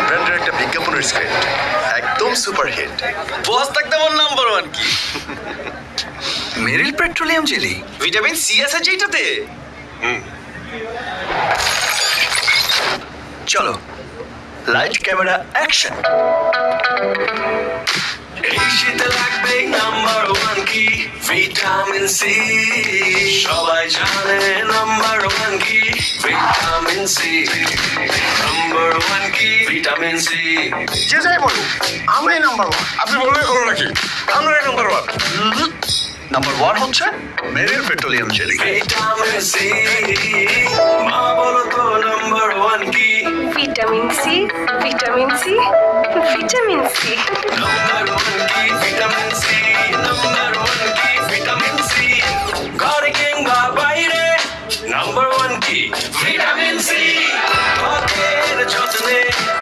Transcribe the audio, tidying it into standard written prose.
ব্র্যান্ডের একটা বিজ্ঞাপনের স্ক্রিপ্ট একদম সুপারহিট। বস থাকতে আমার নাম্বার ওয়ান কি? Meril petroleum jelly. Vitamin C আছে যেটাতে। চলো, লাইট ক্যামেরা অ্যাকশন। এই শীতে লাগবে নাম্বার ওয়ান কি? Vitamin C. সবাই জানে নাম্বার ওয়ান কি? Vitamin C. নাম্বার ওয়ান কি? Vitamin C. যে যাই বলুন, আমরাই নাম্বার ওয়ান। আপনি বললে হলো নাকি? আমরাই নাম্বার ওয়ান। নাম্বার ওয়ান হচ্ছে Meril petroleum jelly. Vitamin C. মা বলো তো নাম্বার ওয়ান কি? Vitamin C, vitamin C, vitamin C. Number one কি? Vitamin C. নাম্বার ওয়ান কি? Vitamin C. ঘরে কিংবা বাইরে নাম্বার ওয়ান কি? Vitamin C.